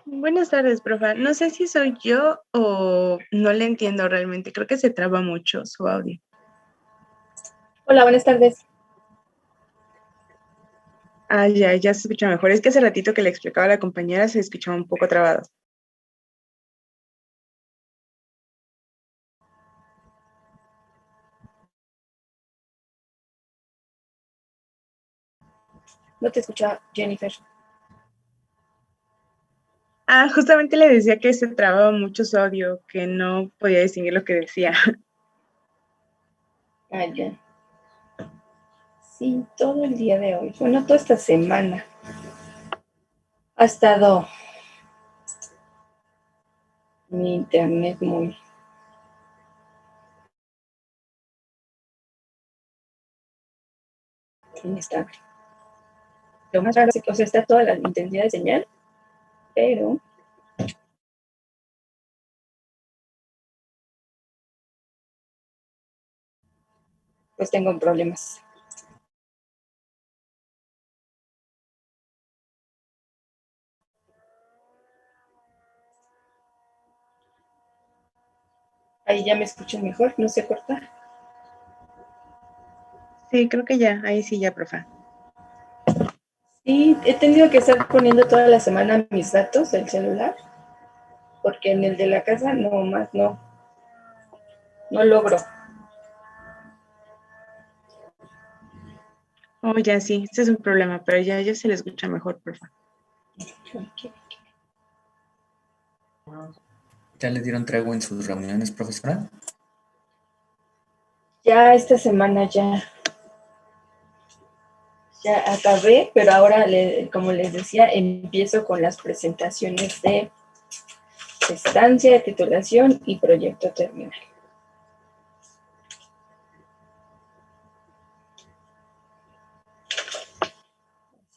Buenas tardes, profa. No sé si soy yo o no le entiendo realmente. Creo que se traba mucho su audio. Hola, buenas tardes. Ah, ya se escucha mejor. Es que hace ratito que le explicaba a la compañera se escuchaba un poco trabado. No te escucha Jennifer. Ah, justamente le decía que se trababa mucho su audio, que no podía distinguir lo que decía. Ah, ya. Sí, todo el día de hoy. Bueno, toda esta semana ha estado mi internet muy inestable. Lo más raro es que, o sea, está toda la intensidad de señal, pero pues tengo problemas. Ahí ya me escuchan mejor, no se corta. Sí, creo que ya. Ahí sí ya, profa. Sí, he tenido que estar poniendo toda la semana mis datos del celular, porque en el de la casa no más no logro. Oh, ya sí. Este es un problema, pero ya se le escucha mejor, profa. ¿Ya le dieron tregua en sus reuniones, profesora? Ya esta semana ya acabé, pero ahora, como les decía, empiezo con las presentaciones de estancia, de titulación y proyecto terminal.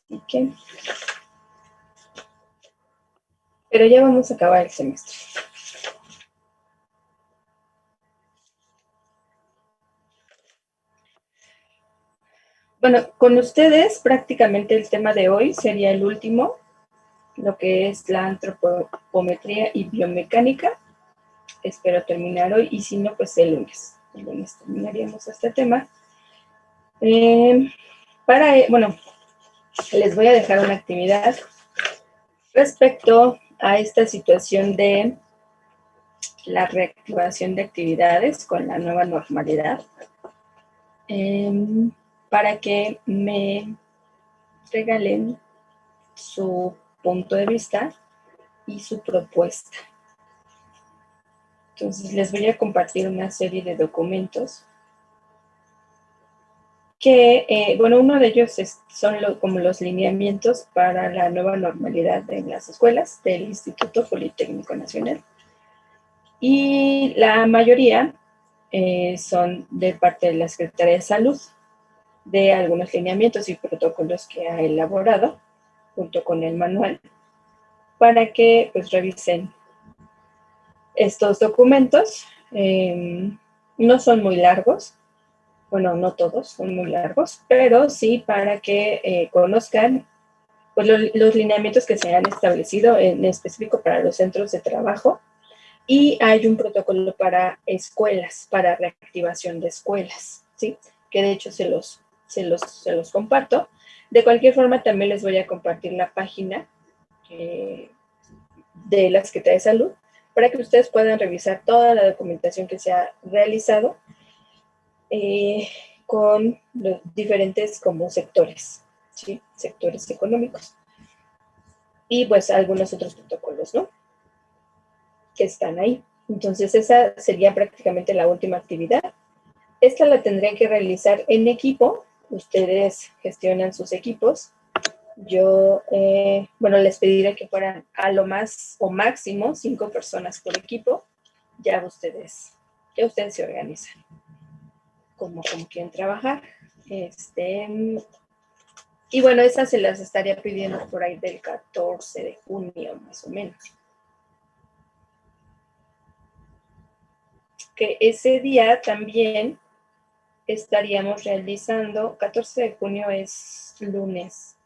Así que, pero ya vamos a acabar el semestre. Bueno, con ustedes prácticamente el tema de hoy sería el último, lo que es la antropometría y biomecánica. Espero terminar hoy y si no, pues el lunes. El lunes terminaríamos este tema. Bueno, les voy a dejar una actividad respecto a esta situación de la reactivación de actividades con la nueva normalidad, para que me regalen su punto de vista y su propuesta. Entonces les voy a compartir una serie de documentos que, bueno, uno de ellos son como los lineamientos para la nueva normalidad en las escuelas del Instituto Politécnico Nacional. Y la mayoría son de parte de la Secretaría de Salud, de algunos lineamientos y protocolos que ha elaborado junto con el manual para que pues revisen estos documentos. No son muy largos, bueno, no todos son muy largos, pero sí para que conozcan pues, los lineamientos que se han establecido en específico para los centros de trabajo. Y hay un protocolo para escuelas, para reactivación de escuelas, ¿sí? Que de hecho se los comparto. De cualquier forma, también les voy a compartir la página de la Secretaría de Salud para que ustedes puedan revisar toda la documentación que se ha realizado con los diferentes como sectores, ¿sí? Sectores económicos. Y pues algunos otros protocolos, ¿no? Que están ahí. Entonces esa sería prácticamente la última actividad. Esta la tendrían que realizar en equipo. Ustedes gestionan sus equipos. Yo, bueno, les pediré que fueran a lo más o máximo 5 personas por equipo. Ya ustedes se organizan como quieren trabajar. Y bueno, esas se las estaría pidiendo por ahí del 14 de junio, más o menos. Que ese día también estaríamos realizando, 14 de junio es lunes,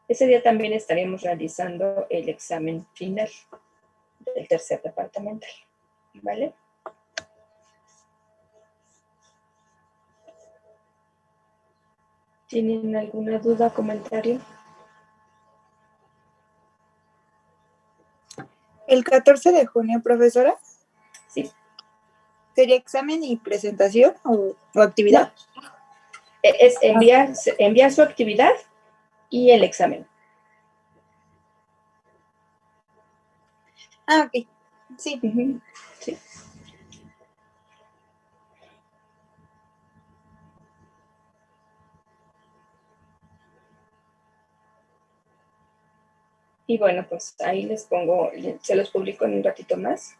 Ese día también estaríamos realizando el examen final del tercer departamental, ¿vale? ¿Tienen alguna duda o comentario? El 14 de junio, profesora, Sí. ¿sería examen y presentación o actividad? No, es enviar su actividad y el examen. Ah, ok. Sí. Sí. Y bueno, pues ahí les pongo, se los publico en un ratito más,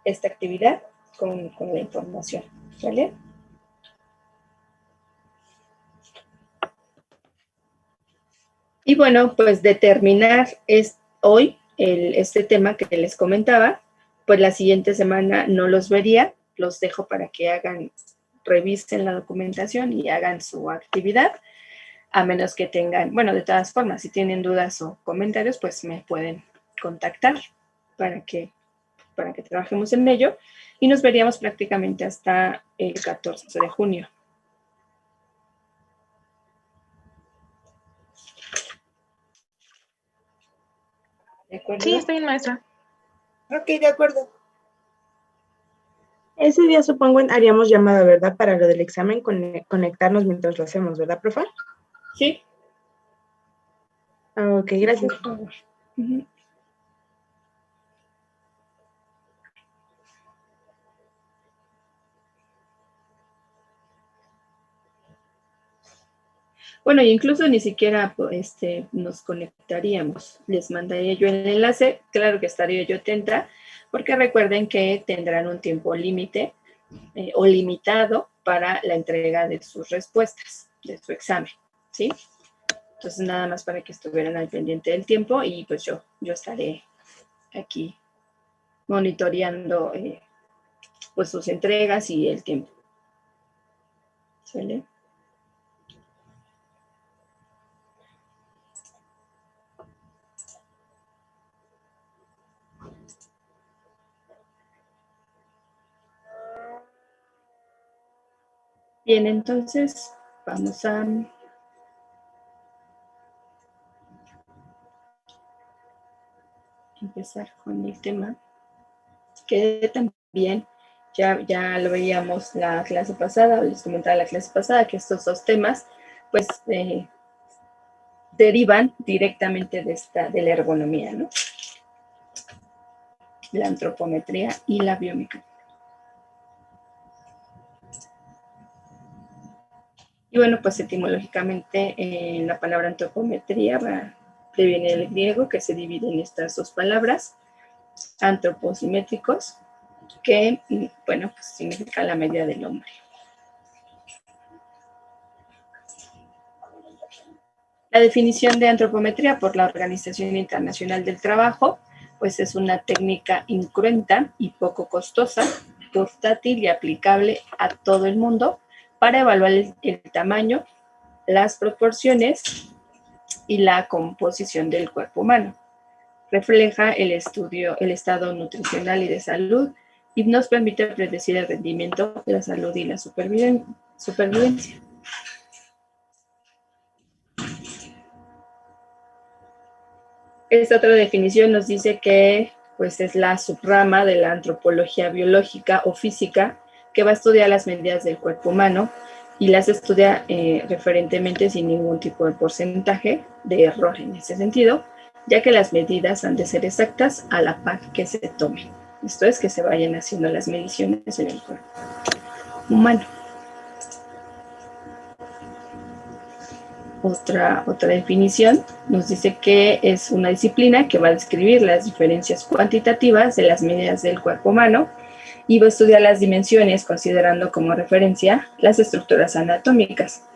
esta actividad con la información, ¿vale? Y bueno, pues de terminar hoy este tema que les comentaba, pues la siguiente semana no los vería, los dejo para que revisen la documentación y hagan su actividad, a menos que tengan, bueno, de todas formas, si tienen dudas o comentarios, pues me pueden contactar para que trabajemos en ello y nos veríamos prácticamente hasta el 14 de junio. ¿De acuerdo? Sí, estoy bien, maestra. Ok, de acuerdo. Ese día supongo haríamos llamada, ¿verdad? Para lo del examen, conectarnos mientras lo hacemos, ¿verdad, profe? Sí. Ah, ok, gracias. Por favor. Uh-huh. Bueno, incluso ni siquiera nos conectaríamos. Les mandaría yo el enlace. Claro que estaría yo atenta, porque recuerden que tendrán un tiempo límite o limitado para la entrega de sus respuestas, de su examen, ¿sí? Entonces, nada más para que estuvieran al pendiente del tiempo y pues yo estaré aquí monitoreando pues sus entregas y el tiempo. ¿Sale? Bien, entonces vamos a empezar con el tema que también ya lo veíamos la clase pasada, les comentaba la clase pasada que estos dos temas pues derivan directamente de la ergonomía, ¿no? La antropometría y la biomecánica. Y bueno, pues etimológicamente la palabra antropometría previene del griego, que se divide en estas dos palabras, antropos y métricos, que, bueno, pues significa la medida del hombre. La definición de antropometría por la Organización Internacional del Trabajo, pues es una técnica incruenta y poco costosa, portátil y aplicable a todo el mundo para evaluar el tamaño, las proporciones y la composición del cuerpo humano. Refleja el estado nutricional y de salud y nos permite predecir el rendimiento, la salud y la supervivencia. Esta otra definición nos dice que pues, es la subrama de la antropología biológica o física que va a estudiar las medidas del cuerpo humano y las estudia referentemente sin ningún tipo de porcentaje de error en ese sentido, ya que las medidas han de ser exactas a la par que se tomen. Esto es, que se vayan haciendo las mediciones en el cuerpo humano. Otra definición nos dice que es una disciplina que va a describir las diferencias cuantitativas de las medidas del cuerpo humano y va a estudiar las dimensiones considerando como referencia las estructuras anatómicas.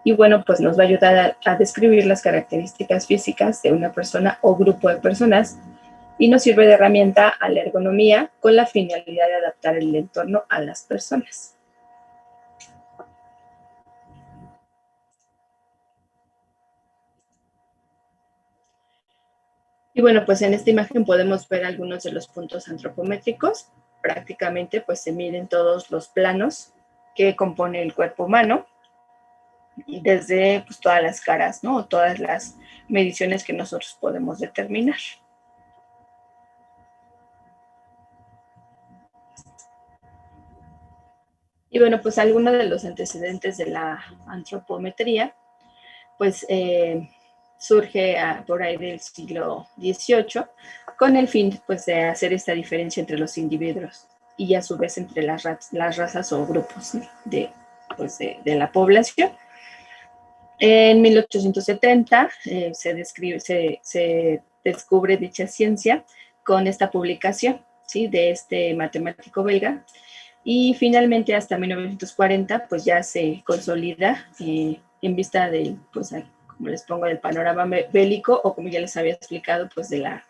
Y bueno, pues nos va a ayudar a describir las características físicas de una persona o grupo de personas y nos sirve de herramienta a la ergonomía con la finalidad de adaptar el entorno a las personas. Y bueno, pues en esta imagen podemos ver algunos de los puntos antropométricos. Prácticamente pues se miden todos los planos que compone el cuerpo humano, y desde pues, todas las caras, ¿no? O todas las mediciones que nosotros podemos determinar. Y bueno, pues algunos de los antecedentes de la antropometría, pues surge por ahí del siglo XVIII con el fin pues de hacer esta diferencia entre los individuos y a su vez entre las razas o grupos de la población. En 1870 se descubre dicha ciencia con esta publicación, ¿sí?, de este matemático belga, y finalmente hasta 1940 pues ya se consolida en vista del, pues como les pongo, del panorama bélico, o como ya les había explicado, pues de la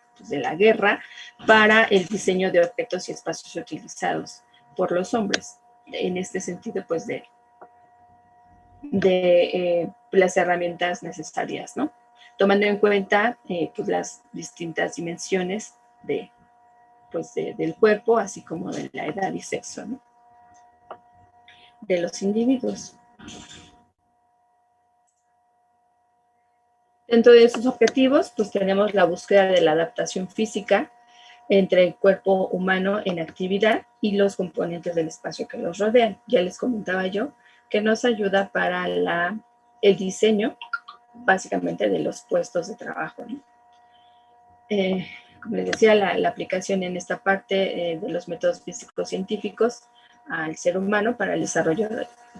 guerra, para el diseño de objetos y espacios utilizados por los hombres. En este sentido, pues de las herramientas necesarias, ¿no? Tomando en cuenta pues las distintas dimensiones del cuerpo, así como de la edad y sexo, ¿no?, de los individuos. Dentro de esos objetivos, pues tenemos la búsqueda de la adaptación física entre el cuerpo humano en actividad y los componentes del espacio que los rodean. Ya les comentaba yo que nos ayuda para el diseño, básicamente, de los puestos de trabajo, ¿no? Como les decía, la aplicación en esta parte de los métodos físicos científicos al ser humano para el desarrollo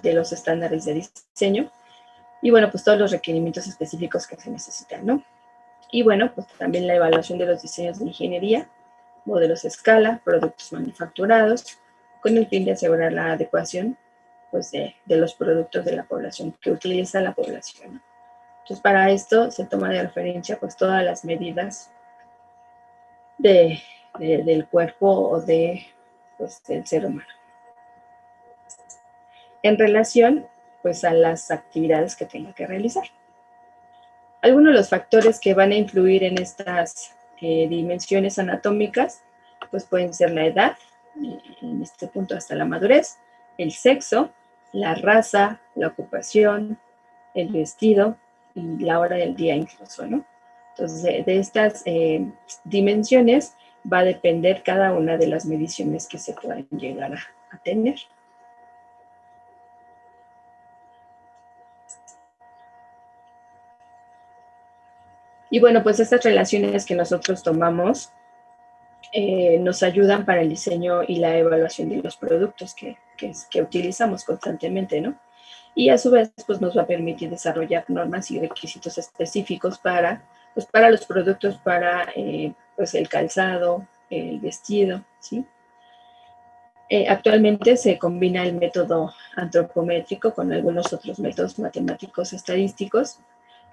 de los estándares de diseño, y bueno, pues todos los requerimientos específicos que se necesitan, ¿no? Y bueno, pues también la evaluación de los diseños de ingeniería, modelos a escala, productos manufacturados, con el fin de asegurar la adecuación pues de los productos de la población, que utiliza la población, ¿no? Entonces, para esto se toma de referencia pues todas las medidas del cuerpo o del ser humano, en relación pues a las actividades que tenga que realizar. Algunos de los factores que van a influir en estas dimensiones anatómicas pues pueden ser la edad, en este punto hasta la madurez, el sexo, la raza, la ocupación, el vestido y la hora del día incluso, ¿no? Entonces, de estas dimensiones va a depender cada una de las mediciones que se puedan llegar a tener. Y bueno, pues estas relaciones que nosotros tomamos nos ayudan para el diseño y la evaluación de los productos que utilizamos constantemente, ¿no? Y a su vez, pues nos va a permitir desarrollar normas y requisitos específicos para los productos, para pues el calzado, el vestido, ¿sí? Actualmente se combina el método antropométrico con algunos otros métodos matemáticos estadísticos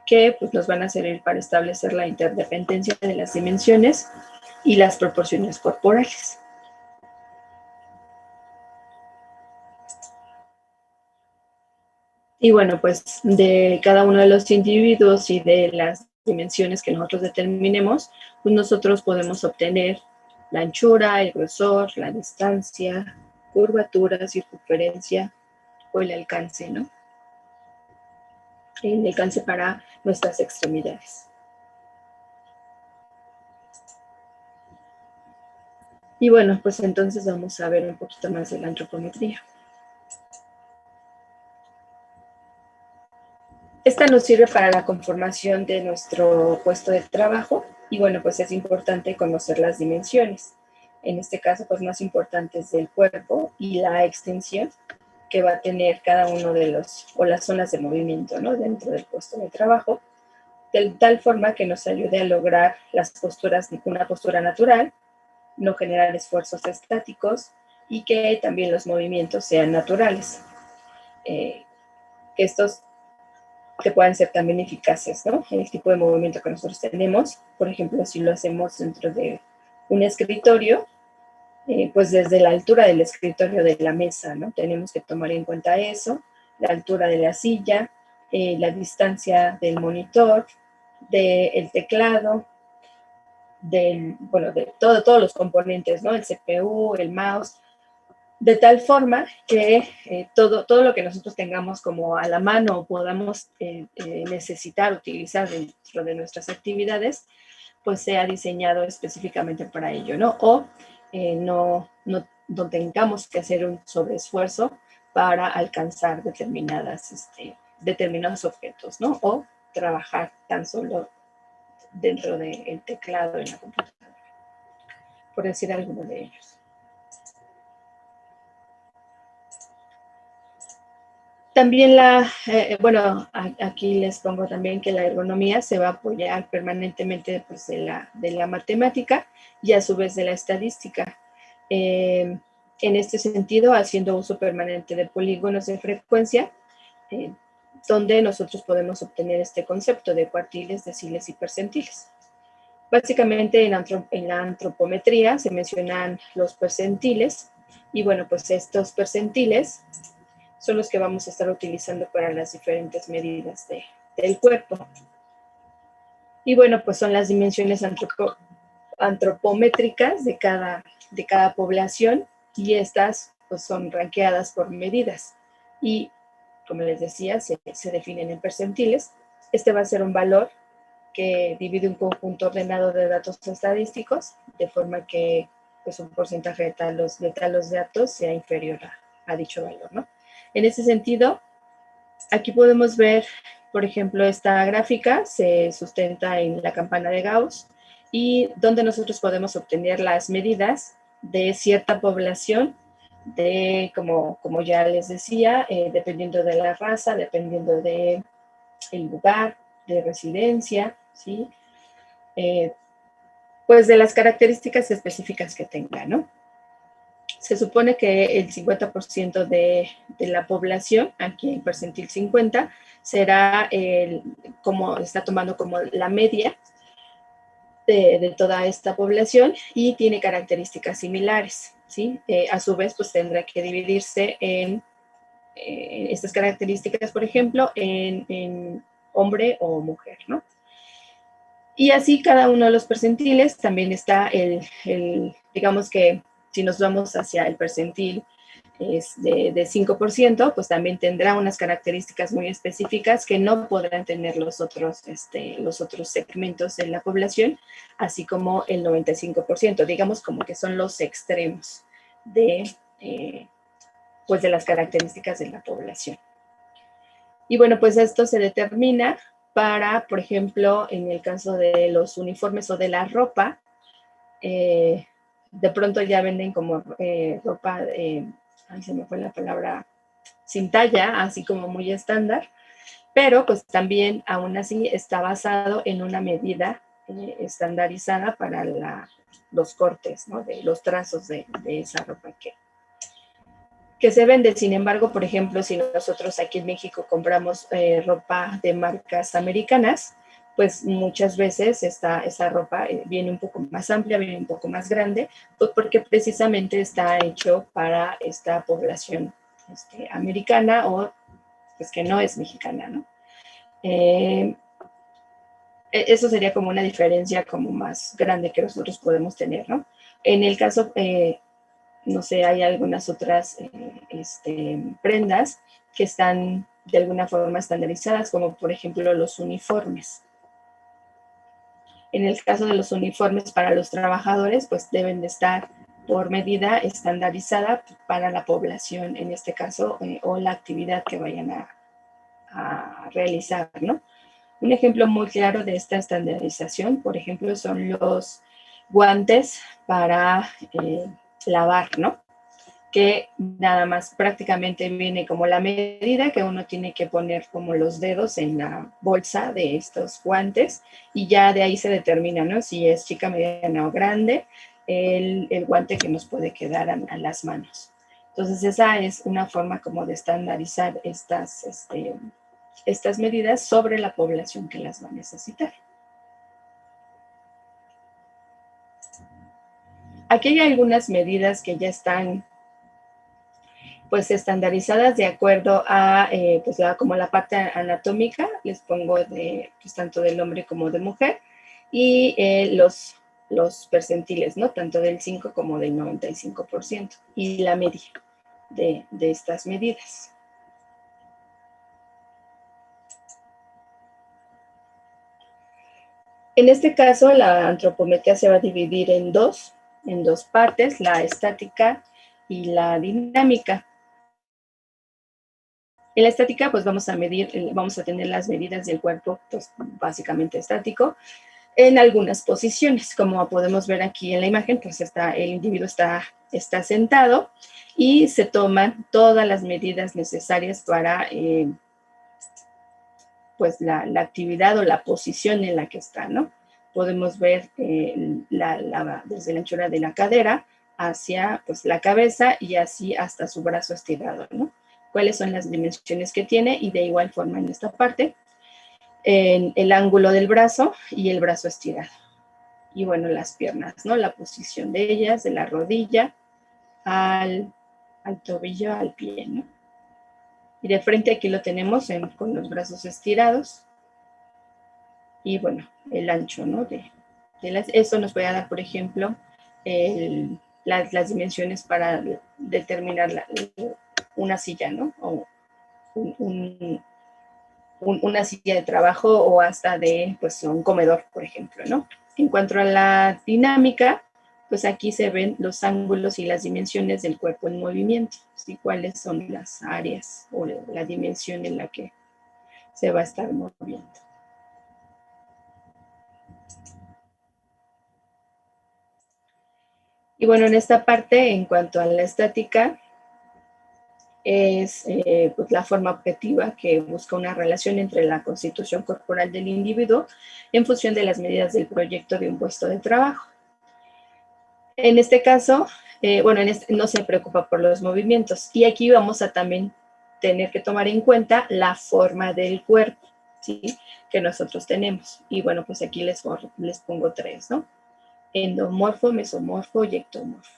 que pues, nos van a servir para establecer la interdependencia de las dimensiones y las proporciones corporales. Y bueno, pues de cada uno de los individuos y de las dimensiones que nosotros determinemos, pues nosotros podemos obtener la anchura, el grosor, la distancia, curvatura, circunferencia o el alcance, ¿no? El alcance para nuestras extremidades. Y bueno, pues entonces vamos a ver un poquito más de la antropometría. Esta nos sirve para la conformación de nuestro puesto de trabajo y bueno, pues es importante conocer las dimensiones. En este caso, pues más importantes del cuerpo y la extensión que va a tener cada uno de las zonas de movimiento, ¿no?, dentro del puesto de trabajo, de tal forma que nos ayude a lograr una postura natural, no generar esfuerzos estáticos y que también los movimientos sean naturales. Que estos que puedan ser también eficaces, ¿no?, en el tipo de movimiento que nosotros tenemos. Por ejemplo, si lo hacemos dentro de un escritorio, pues desde la altura del escritorio de la mesa, ¿no?, tenemos que tomar en cuenta eso, la altura de la silla, la distancia del monitor, del teclado, de todos los componentes, ¿no? El CPU, el mouse, de tal forma que todo lo que nosotros tengamos como a la mano o podamos necesitar utilizar dentro de nuestras actividades, pues sea diseñado específicamente para ello, ¿no? O no tengamos que hacer un sobreesfuerzo para alcanzar determinados objetos, ¿no? O trabajar tan solo dentro del teclado en la computadora, por decir alguno de ellos. También aquí les pongo también que la ergonomía se va a apoyar permanentemente pues, de la matemática y a su vez de la estadística. En este sentido, haciendo uso permanente de polígonos de frecuencia, donde nosotros podemos obtener este concepto de cuartiles, deciles y percentiles. Básicamente en la antropometría se mencionan los percentiles y bueno, pues estos percentiles son los que vamos a estar utilizando para las diferentes medidas del cuerpo. Y bueno, pues son las dimensiones antropométricas de cada población y estas pues son ranqueadas por medidas. Y como les decía, se definen en percentiles. Este va a ser un valor que divide un conjunto ordenado de datos estadísticos, de forma que pues, un porcentaje de talos datos sea inferior a dicho valor, ¿no? En ese sentido, aquí podemos ver, por ejemplo, esta gráfica se sustenta en la campana de Gauss y donde nosotros podemos obtener las medidas de cierta población, como ya les decía, dependiendo de la raza, dependiendo del lugar de residencia, ¿sí? Pues de las características específicas que tenga, ¿no? Se supone que el 50% de la población, aquí en percentil 50, será como está tomando como la media de toda esta población y tiene características similares, ¿sí? A su vez, pues tendrá que dividirse en estas características, por ejemplo, en hombre o mujer, ¿no? Y así cada uno de los percentiles también está digamos que si nos vamos hacia el percentil de 5%, pues también tendrá unas características muy específicas que no podrán tener los otros segmentos de la población, así como el 95%, digamos como que son los extremos pues de las características de la población. Y bueno, pues esto se determina para, por ejemplo, en el caso de los uniformes o de la ropa, de pronto ya venden como ropa, ay, se me fue la palabra, sin talla, así como muy estándar, pero pues también aún así está basado en una medida estandarizada para los cortes, ¿no? De los trazos de esa ropa que se vende. Sin embargo, por ejemplo, si nosotros aquí en México compramos ropa de marcas americanas, pues muchas veces esa ropa viene un poco más amplia, viene un poco más grande, pues porque precisamente está hecho para esta población americana o pues que no es mexicana, ¿no? Eso sería como una diferencia como más grande que nosotros podemos tener, ¿no? En el caso no sé, hay algunas otras prendas que están de alguna forma estandarizadas, como por ejemplo los uniformes. En el caso de los uniformes para los trabajadores, pues deben de estar por medida estandarizada para la población, en este caso, o la actividad que vayan a realizar, ¿no? Un ejemplo muy claro de esta estandarización, por ejemplo, son los guantes para lavar, ¿no? Que nada más prácticamente viene como la medida que uno tiene que poner como los dedos en la bolsa de estos guantes y ya de ahí se determina, ¿no? Si es chica, mediana o grande, el guante que nos puede quedar a las manos. Entonces esa es una forma como de estandarizar estas medidas sobre la población que las va a necesitar. Aquí hay algunas medidas que ya están pues estandarizadas de acuerdo a pues como la parte anatómica, les pongo pues, tanto del hombre como de mujer, y los percentiles, ¿no? Tanto del 5 como del 95%, y la media de estas medidas. En este caso, la antropometría se va a dividir en dos partes, la estática y la dinámica. En la estática, pues vamos a tener las medidas del cuerpo, pues básicamente estático, en algunas posiciones. Como podemos ver aquí en la imagen, pues el individuo está sentado y se toman todas las medidas necesarias para pues la actividad o la posición en la que está, ¿no? Podemos ver desde la anchura de la cadera hacia pues la cabeza y así hasta su brazo estirado, ¿no? Cuáles son las dimensiones que tiene, y de igual forma en esta parte, en el ángulo del brazo y el brazo estirado. Y bueno, las piernas, ¿no? La posición de ellas, de la rodilla al tobillo, al pie, ¿no? Y de frente aquí lo tenemos con los brazos estirados. Y bueno, el ancho, ¿no? Eso nos puede dar, por ejemplo, las dimensiones para determinar una silla, ¿no? O una silla de trabajo, o hasta de pues, un comedor, por ejemplo, ¿no? En cuanto a la dinámica, pues aquí se ven los ángulos y las dimensiones del cuerpo en movimiento, ¿sí? Cuáles son las áreas o la dimensión en la que se va a estar moviendo. Y bueno, en esta parte, en cuanto a la estática, es pues la forma objetiva que busca una relación entre la constitución corporal del individuo en función de las medidas del proyecto de un puesto de trabajo. En este caso, no se preocupa por los movimientos, y aquí vamos a también tener que tomar en cuenta la forma del cuerpo, ¿sí? Que nosotros tenemos. Y bueno, pues aquí les pongo 3, ¿no? Endomorfo, mesomorfo y ectomorfo.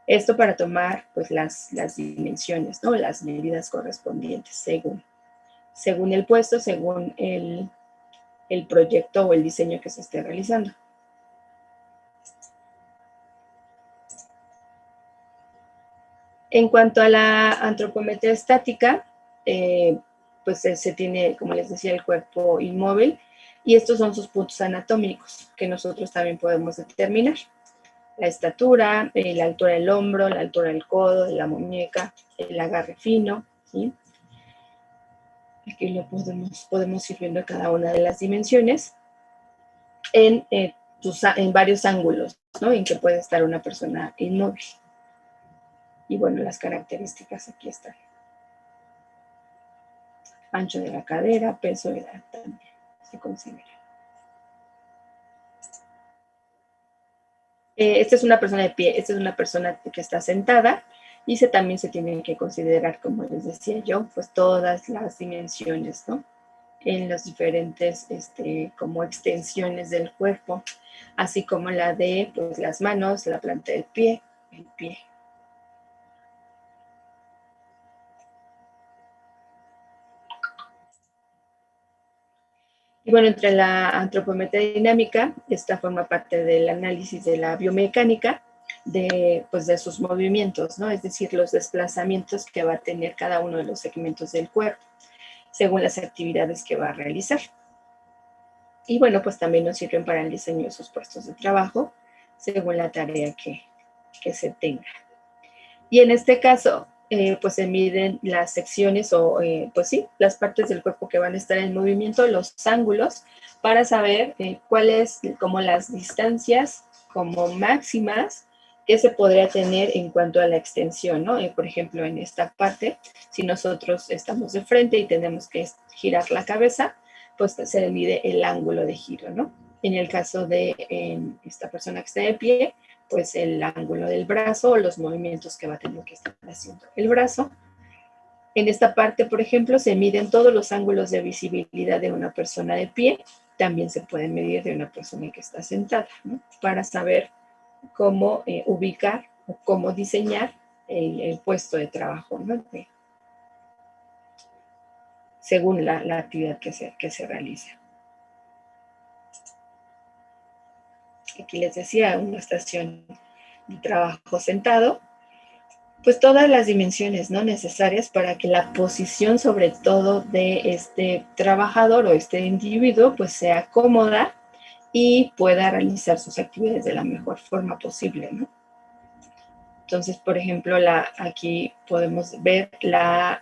Esto para tomar pues las dimensiones, ¿no? Las medidas correspondientes según el puesto, según el proyecto o el diseño que se esté realizando. En cuanto a la antropometría estática, pues se tiene, como les decía, el cuerpo inmóvil, y estos son sus puntos anatómicos que nosotros también podemos determinar. La estatura, la altura del hombro, la altura del codo, de la muñeca, el agarre fino, ¿sí? Aquí lo podemos ir viendo cada una de las dimensiones en varios ángulos, ¿no? En que puede estar una persona inmóvil. Y bueno, las características aquí están. Ancho de la cadera, peso, edad también se considera. Esta es una persona de pie, esta es una persona que está sentada, y también se tienen que considerar, como les decía yo, pues todas las dimensiones, ¿no? En las diferentes como extensiones del cuerpo, así como la de pues, las manos, la planta del pie, el pie. Y bueno, entre la antropometría dinámica, esta forma parte del análisis de la biomecánica de sus movimientos, ¿no? Es decir, los desplazamientos que va a tener cada uno de los segmentos del cuerpo, según las actividades que va a realizar. Y bueno, pues también nos sirven para el diseño de sus puestos de trabajo, según la tarea que se tenga. Y en este caso, pues se miden las secciones pues sí, las partes del cuerpo que van a estar en movimiento, los ángulos, para saber cuáles como las distancias como máximas que se podría tener en cuanto a la extensión, ¿no? Por ejemplo, en esta parte, si nosotros estamos de frente y tenemos que girar la cabeza, pues se mide el ángulo de giro, ¿no? En el caso de esta persona que está de pie, pues el ángulo del brazo o los movimientos que va a tener que estar haciendo el brazo. En esta parte, por ejemplo, se miden todos los ángulos de visibilidad de una persona de pie. También se puede medir de una persona que está sentada, ¿no? Para saber cómo ubicar o cómo diseñar el puesto de trabajo, ¿no? Según la actividad que se realiza. aquí les decía, una estación de trabajo sentado, pues todas las dimensiones, ¿no?, necesarias para que la posición sobre todo de este trabajador o este individuo pues sea cómoda y pueda realizar sus actividades de la mejor forma posible, ¿no? Entonces, por ejemplo, aquí podemos ver la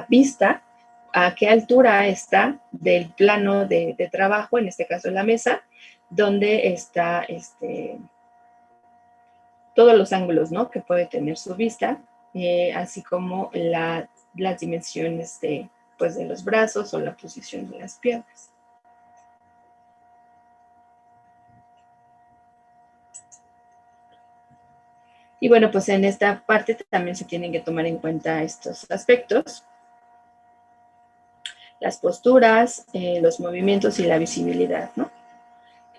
vista, a qué altura está del plano de trabajo, en este caso la mesa, donde está todos los ángulos, ¿no?, que puede tener su vista, así como las dimensiones pues, de los brazos o la posición de las piernas. Y bueno, pues en esta parte también se tienen que tomar en cuenta estos aspectos: las posturas, los movimientos y la visibilidad, ¿no?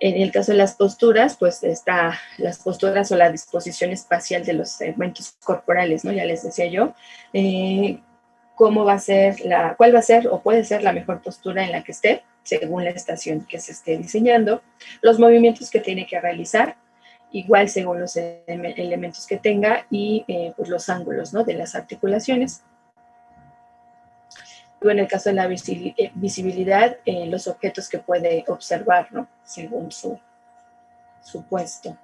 En el caso de las posturas, pues está las posturas o la disposición espacial de los segmentos corporales, ¿no? Ya les decía yo, cuál va a ser o puede ser la mejor postura en la que esté, según la estación que se esté diseñando, los movimientos que tiene que realizar, igual según los elementos que tenga, y pues los ángulos, ¿no?, de las articulaciones. O en el caso de la visibilidad, los objetos que puede observar, ¿no?, según su puesto.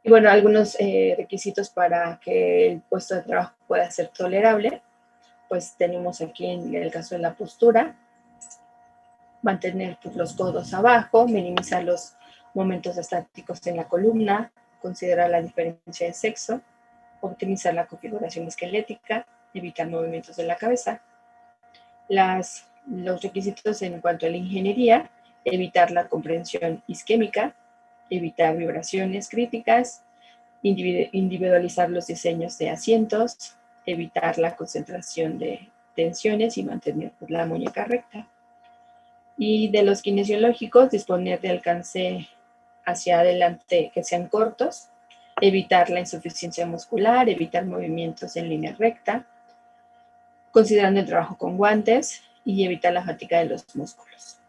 Y bueno, algunos requisitos para que el puesto de trabajo pueda ser tolerable, pues tenemos aquí en el caso de la postura: mantener pues, los codos abajo, minimizar los momentos estáticos en la columna, considerar la diferencia de sexo, optimizar la configuración esquelética, evitar movimientos de la cabeza. Los requisitos en cuanto a la ingeniería: evitar la comprensión isquémica, evitar vibraciones críticas, individualizar los diseños de asientos, evitar la concentración de tensiones y mantener pues, la muñeca recta. Y de los kinesiológicos, disponer de alcance hacia adelante que sean cortos, evitar la insuficiencia muscular, evitar movimientos en línea recta, considerando el trabajo con guantes, y evitar la fatiga de los músculos.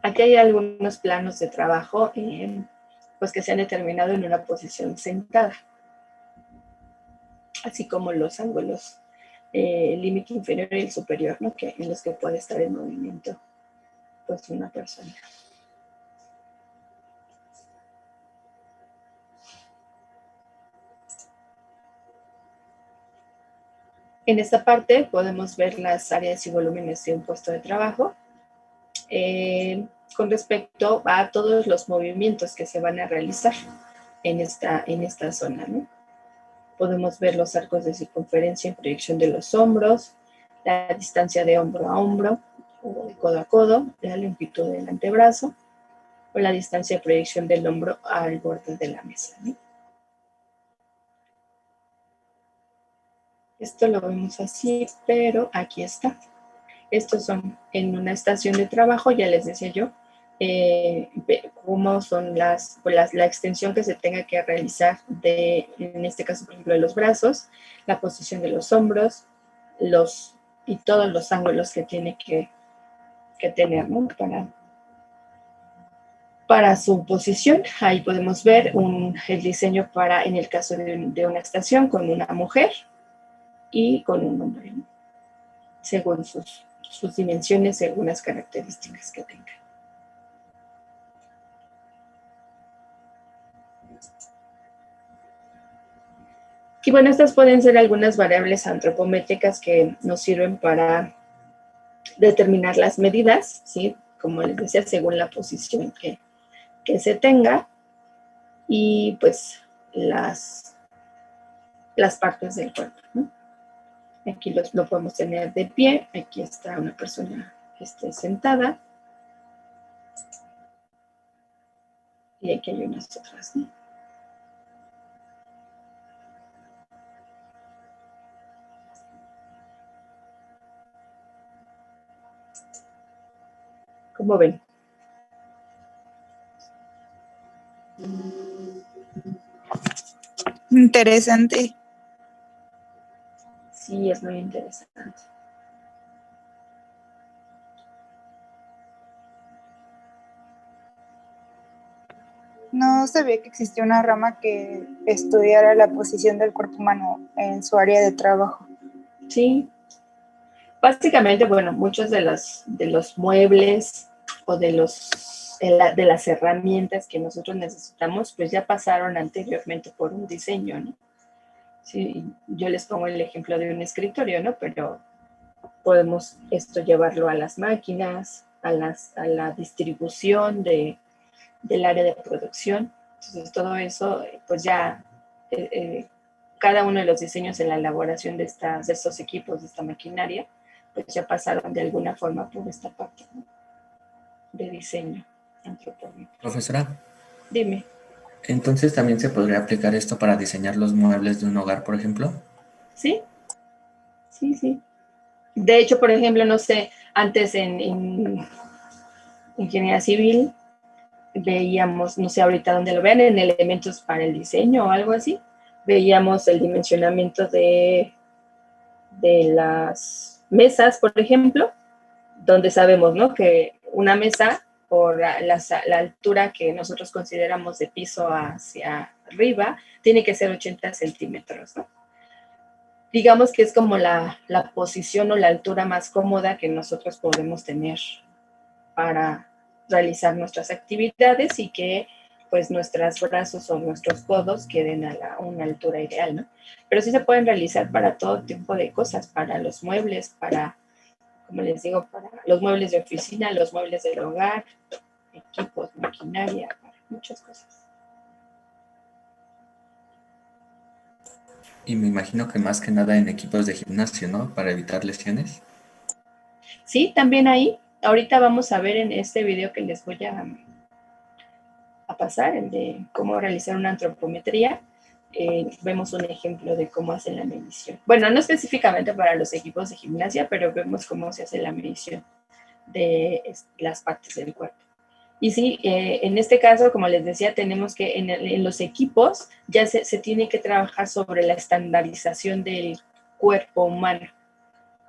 Aquí hay algunos planos de trabajo pues que se han determinado en una posición sentada, así como los ángulos, el límite inferior y el superior, ¿no?, en los que puede estar en movimiento pues una persona. En esta parte podemos ver las áreas y volúmenes de un puesto de trabajo, con respecto a todos los movimientos que se van a realizar en esta zona, ¿no? Podemos ver los arcos de circunferencia en proyección de los hombros, la distancia de hombro a hombro o de codo a codo, la longitud del antebrazo, o la distancia de proyección del hombro al borde de la mesa, ¿no? Esto lo vemos así, pero aquí está. Estos son en una estación de trabajo, ya les decía yo, cómo son la extensión que se tenga que realizar en este caso, por ejemplo, de los brazos, la posición de los hombros, y todos los ángulos que tiene que tener, ¿no?, para su posición. Ahí podemos ver el diseño en el caso de una estación, con una mujer y con un hombre, según sus dimensiones, según las características que tenga. Y bueno, estas pueden ser algunas variables antropométricas que nos sirven para determinar las medidas, ¿sí?, como les decía, según la posición que se tenga, y pues las partes del cuerpo, ¿no? Aquí lo podemos tener de pie, aquí está una persona sentada, y aquí hay unas otras, ¿no? ¿Cómo ven? Interesante. Sí, es muy interesante. No sabía que existía una rama que estudiara la posición del cuerpo humano en su área de trabajo. Sí, básicamente, bueno, muchos de los muebles o de las herramientas que nosotros necesitamos, pues ya pasaron anteriormente por un diseño, ¿no? Sí, yo les pongo el ejemplo de un escritorio, ¿no? Pero podemos esto llevarlo a las máquinas, a la distribución del área de producción. Entonces, todo eso, pues ya cada uno de los diseños en la elaboración de estos equipos, de esta maquinaria, pues ya pasaron de alguna forma por esta parte, ¿no? De diseño antropológico. Profesora, Dime. entonces también se podría aplicar esto para diseñar los muebles de un hogar, por ejemplo. ¿Sí? Sí, sí. De hecho, por ejemplo, no sé, antes en ingeniería civil veíamos, no sé ahorita dónde lo vean, en elementos para el diseño o algo así, veíamos el dimensionamiento de las mesas, por ejemplo, donde sabemos, ¿no? Que una mesa, por la altura que nosotros consideramos de piso hacia arriba, tiene que ser 80 centímetros, ¿no? Digamos que es como la posición o la altura más cómoda que nosotros podemos tener para realizar nuestras actividades y que pues nuestros brazos o nuestros codos queden a una altura ideal, ¿no? Pero sí se pueden realizar para todo tipo de cosas, para los muebles, para, como les digo, para los muebles de oficina, los muebles del hogar, equipos, maquinaria, para muchas cosas. Y me imagino que más que nada en equipos de gimnasio, ¿no? Para evitar lesiones. Sí, también ahí, ahorita vamos a ver en este video que les voy a pasar, el de cómo realizar una antropometría, vemos un ejemplo de cómo hacen la medición. Bueno, no específicamente para los equipos de gimnasia, pero vemos cómo se hace la medición de las partes del cuerpo. Y sí, en este caso, como les decía, tenemos que en los equipos ya se tiene que trabajar sobre la estandarización del cuerpo humano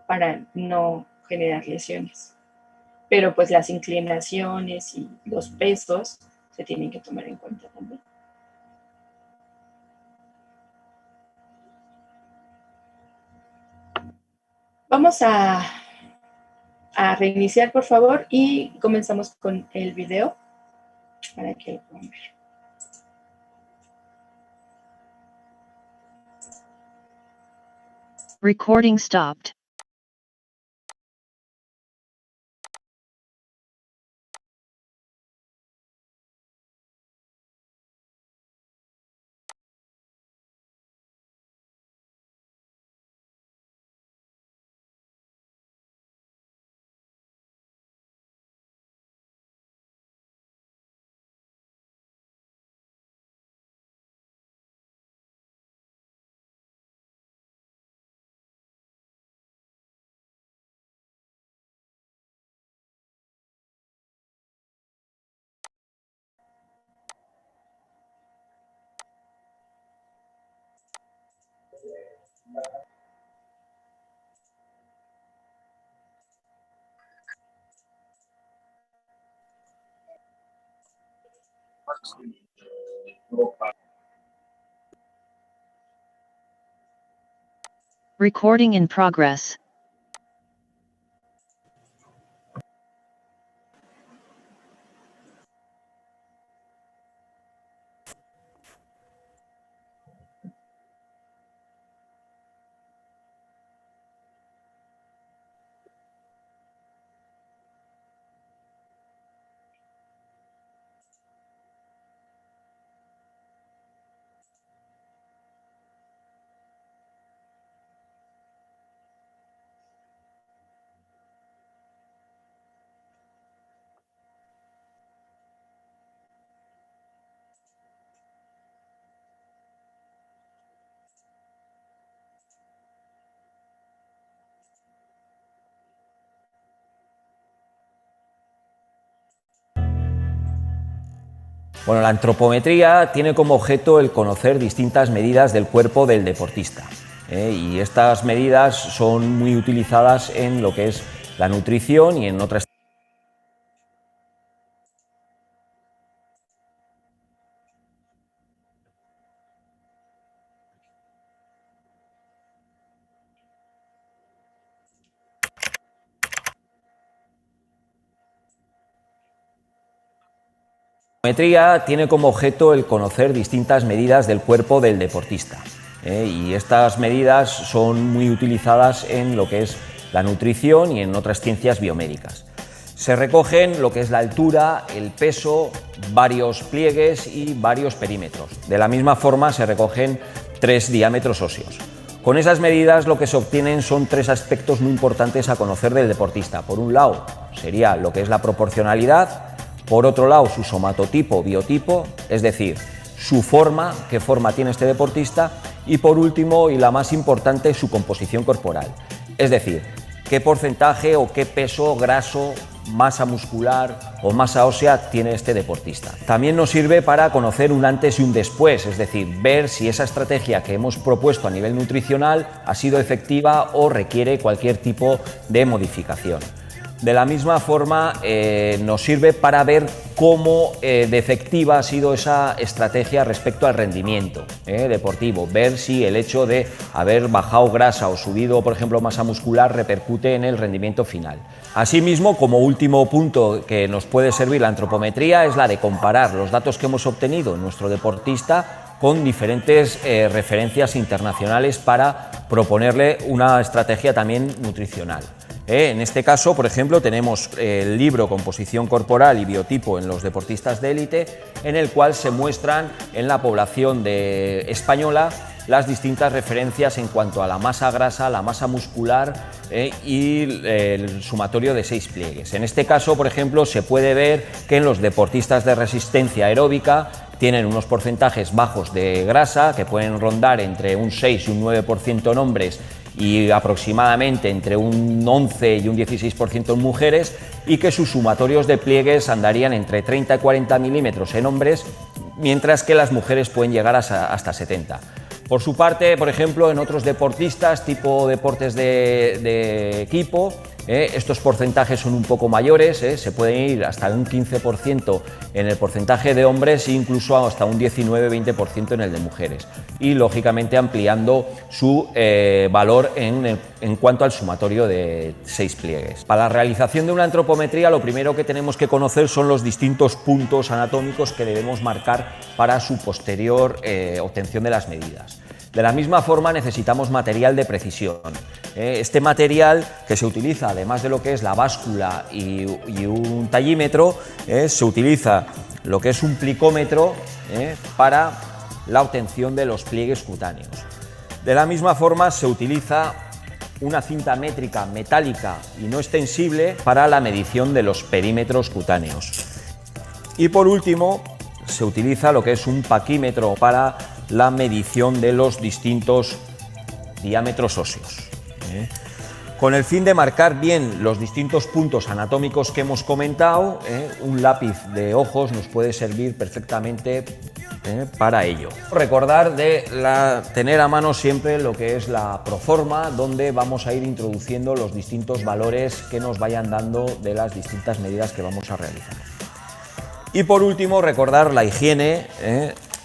para no generar lesiones. Pero pues las inclinaciones y los pesos se tienen que tomar en cuenta también. Vamos a reiniciar, por favor, y comenzamos con el video para que lo puedan ver. Recording stopped. Recording in progress. Bueno, la antropometría tiene como objeto el conocer distintas medidas del cuerpo del deportista, y estas medidas son muy utilizadas en lo que es la nutrición y en otras. La antropometría tiene como objeto el conocer distintas medidas del cuerpo del deportista, y estas medidas son muy utilizadas en lo que es la nutrición y en otras ciencias biomédicas. Se recogen lo que es la altura, el peso, varios pliegues y varios perímetros. De la misma forma se recogen 3 diámetros óseos. Con esas medidas lo que se obtienen son 3 aspectos muy importantes a conocer del deportista. Por un lado sería lo que es la proporcionalidad. Por otro lado, su somatotipo, biotipo, es decir, su forma, qué forma tiene este deportista, y por último, y la más importante, su composición corporal, es decir, qué porcentaje o qué peso graso, masa muscular o masa ósea tiene este deportista. También nos sirve para conocer un antes y un después, es decir, ver si esa estrategia que hemos propuesto a nivel nutricional ha sido efectiva o requiere cualquier tipo de modificación. De la misma forma, nos sirve para ver cómo de efectiva ha sido esa estrategia respecto al rendimiento deportivo, ver si el hecho de haber bajado grasa o subido, por ejemplo, masa muscular repercute en el rendimiento final. Asimismo, como último punto que nos puede servir la antropometría es la de comparar los datos que hemos obtenido en nuestro deportista con diferentes referencias internacionales para proponerle una estrategia también nutricional. En este caso, por ejemplo, tenemos el libro Composición corporal y biotipo en los deportistas de élite, en el cual se muestran en la población española las distintas referencias en cuanto a la masa grasa, la masa muscular y el sumatorio de 6 pliegues. En este caso, por ejemplo, se puede ver que en los deportistas de resistencia aeróbica tienen unos porcentajes bajos de grasa que pueden rondar entre un 6 y un 9% en hombres y aproximadamente entre un 11 y un 16% en mujeres, y que sus sumatorios de pliegues andarían entre 30 y 40 milímetros en hombres, mientras que las mujeres pueden llegar hasta 70. Por su parte, por ejemplo, en otros deportistas, tipo deportes de equipo, estos porcentajes son un poco mayores, se pueden ir hasta un 15% en el porcentaje de hombres e incluso hasta un 19-20% en el de mujeres, y lógicamente ampliando su valor en cuanto al sumatorio de 6 pliegues. Para la realización de una antropometría, lo primero que tenemos que conocer son los distintos puntos anatómicos que debemos marcar para su posterior obtención de las medidas. De la misma forma, necesitamos material de precisión. Este material, que se utiliza además de lo que es la báscula y un tallímetro, se utiliza lo que es un plicómetro para la obtención de los pliegues cutáneos. De la misma forma, se utiliza una cinta métrica metálica y no extensible para la medición de los perímetros cutáneos. Y por último, se utiliza lo que es un paquímetro para la medición de los distintos diámetros óseos, con el fin de marcar bien los distintos puntos anatómicos que hemos comentado. Un lápiz de ojos nos puede servir perfectamente para ello. Recordar de tener a mano siempre lo que es la proforma, donde vamos a ir introduciendo los distintos valores que nos vayan dando de las distintas medidas que vamos a realizar. Y por último, recordar la higiene,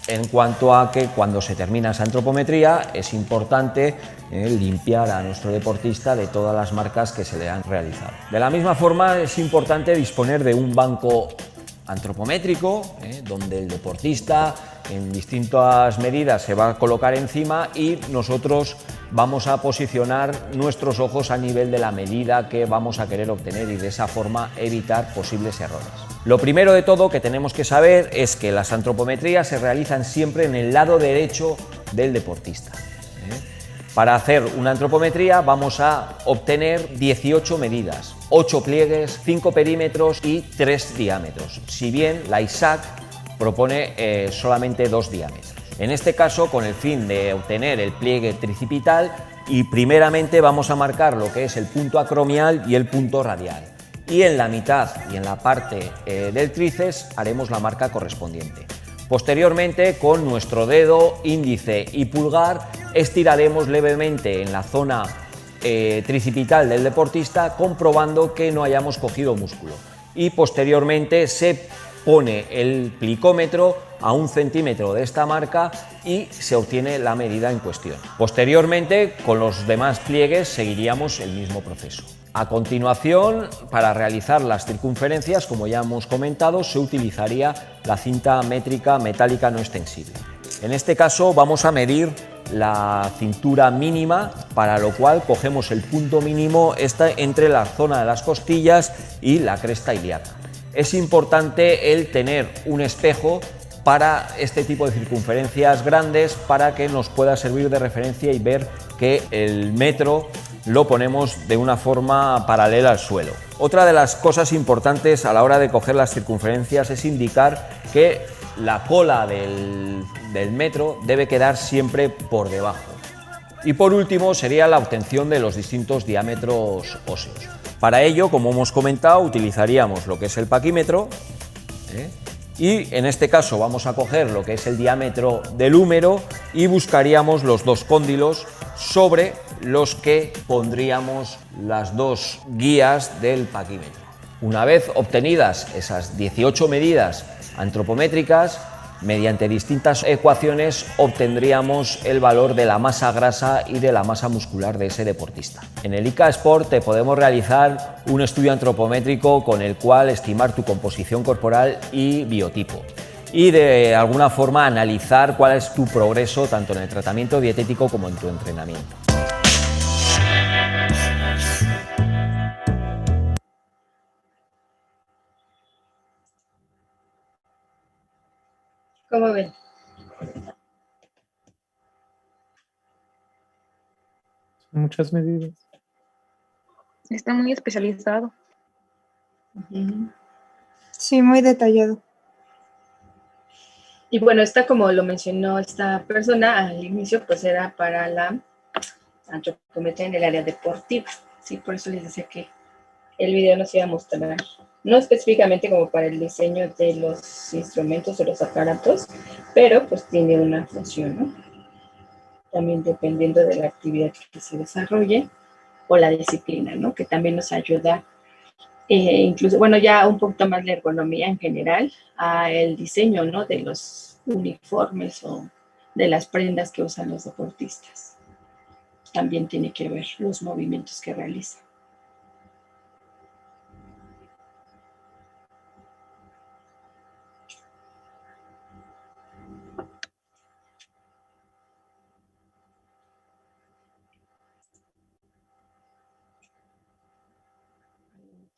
en cuanto a que cuando se termina esa antropometría es importante limpiar a nuestro deportista de todas las marcas que se le han realizado. De la misma forma, es importante disponer de un banco antropométrico, donde el deportista en distintas medidas se va a colocar encima y nosotros vamos a posicionar nuestros ojos a nivel de la medida que vamos a querer obtener, y de esa forma evitar posibles errores. Lo primero de todo que tenemos que saber es que las antropometrías se realizan siempre en el lado derecho del deportista. Para hacer una antropometría vamos a obtener 18 medidas, 8 pliegues, 5 perímetros y 3 diámetros, si bien la ISAC propone solamente 2 diámetros. En este caso, con el fin de obtener el pliegue tricipital, y primeramente vamos a marcar lo que es el punto acromial y el punto radial. y en la mitad y en la parte del tríceps haremos la marca correspondiente. Posteriormente, con nuestro dedo índice y pulgar estiraremos levemente en la zona tricipital del deportista, comprobando que no hayamos cogido músculo, y posteriormente se pone el plicómetro a 1 centímetro de esta marca y se obtiene la medida en cuestión. Posteriormente, con los demás pliegues seguiríamos el mismo proceso. A continuación, para realizar las circunferencias, como ya hemos comentado, se utilizaría la cinta métrica metálica no extensible. En este caso vamos a medir la cintura mínima, para lo cual cogemos el punto mínimo entre la zona de las costillas y la cresta ilíaca. Es importante el tener un espejo para este tipo de circunferencias grandes, para que nos pueda servir de referencia y ver que el metro lo ponemos de una forma paralela al suelo. Otra de las cosas importantes a la hora de coger las circunferencias es indicar que la cola del metro debe quedar siempre por debajo. Y por último sería la obtención de los distintos diámetros óseos. Para ello, como hemos comentado, utilizaríamos lo que es el paquímetro, y en este caso vamos a coger lo que es el diámetro del húmero y buscaríamos los dos cóndilos sobre los que pondríamos las dos guías del paquímetro. Una vez obtenidas esas 18 medidas antropométricas, mediante distintas ecuaciones obtendríamos el valor de la masa grasa y de la masa muscular de ese deportista. En el ICA Sport te podemos realizar un estudio antropométrico con el cual estimar tu composición corporal y biotipo, y de alguna forma analizar cuál es tu progreso tanto en el tratamiento dietético como en tu entrenamiento. ¿Cómo ven? Muchas medidas. Está muy especializado. Sí, muy detallado. Y bueno, esta, como lo mencionó esta persona al inicio, pues era para la antropometría en el área deportiva. Sí, por eso les decía que el video nos iba a mostrar, no específicamente como para el diseño de los instrumentos o los aparatos, pero pues tiene una función, ¿no? También dependiendo de la actividad que se desarrolle o la disciplina, ¿no? Que también nos ayuda, incluso, bueno, ya un poquito más la ergonomía en general, a el diseño, ¿no? De los uniformes o de las prendas que usan los deportistas. También tiene que ver los movimientos que realizan.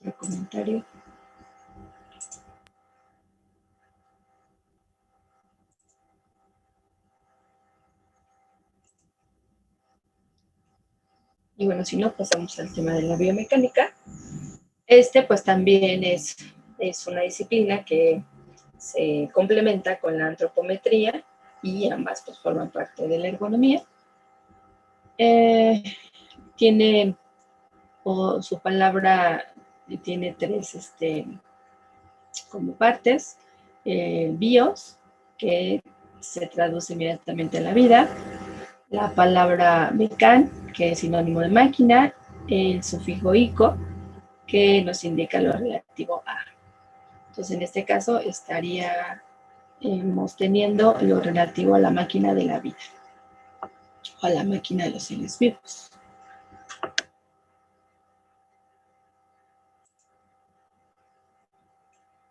¿Otro comentario? Y bueno, si no, pasamos al tema de la biomecánica. Pues también es una disciplina que se complementa con la antropometría y ambas pues forman parte de la ergonomía. Tiene, su palabra tiene tres como partes. Bios, que se traduce inmediatamente a la vida. La palabra mecan, que es sinónimo de máquina. El sufijo ico, que nos indica lo relativo a. Entonces, en este caso, estaríamos teniendo lo relativo a la máquina de la vida, o a la máquina de los seres vivos.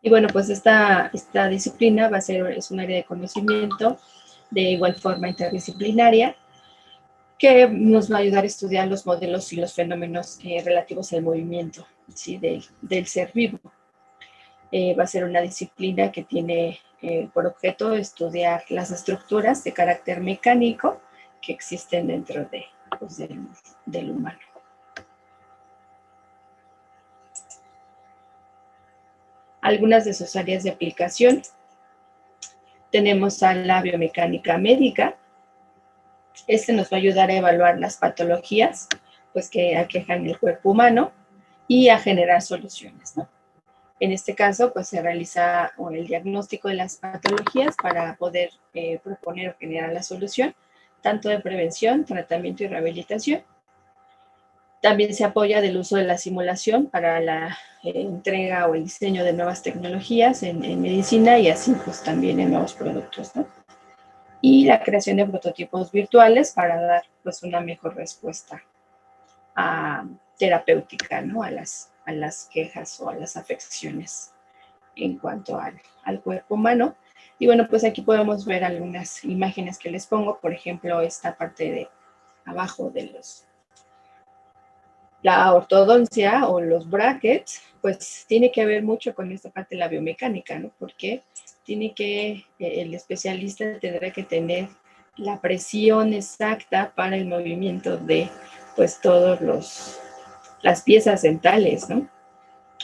Y bueno, pues esta disciplina es un área de conocimiento de igual forma interdisciplinaria, que nos va a ayudar a estudiar los modelos y los fenómenos relativos al movimiento, ¿sí? del ser vivo. Va a ser una disciplina que tiene por objeto estudiar las estructuras de carácter mecánico que existen dentro del humano. Algunas de sus áreas de aplicación. Tenemos a la biomecánica médica. Nos va a ayudar a evaluar las patologías pues, que aquejan el cuerpo humano y a generar soluciones, ¿no? En este caso, pues se realiza el diagnóstico de las patologías para poder proponer o generar la solución, tanto de prevención, tratamiento y rehabilitación. También se apoya del uso de la simulación para la entrega o el diseño de nuevas tecnologías en medicina y así pues también en nuevos productos, ¿no? Y la creación de prototipos virtuales para dar pues una mejor respuesta terapéutica, ¿no? A las quejas o a las afecciones en cuanto al cuerpo humano. Y bueno, pues aquí podemos ver algunas imágenes que les pongo, por ejemplo, esta parte de abajo de la ortodoncia o los brackets, pues tiene que ver mucho con esta parte de la biomecánica, ¿no? Porque el especialista tendrá que tener la presión exacta para el movimiento de, pues, las piezas dentales, ¿no?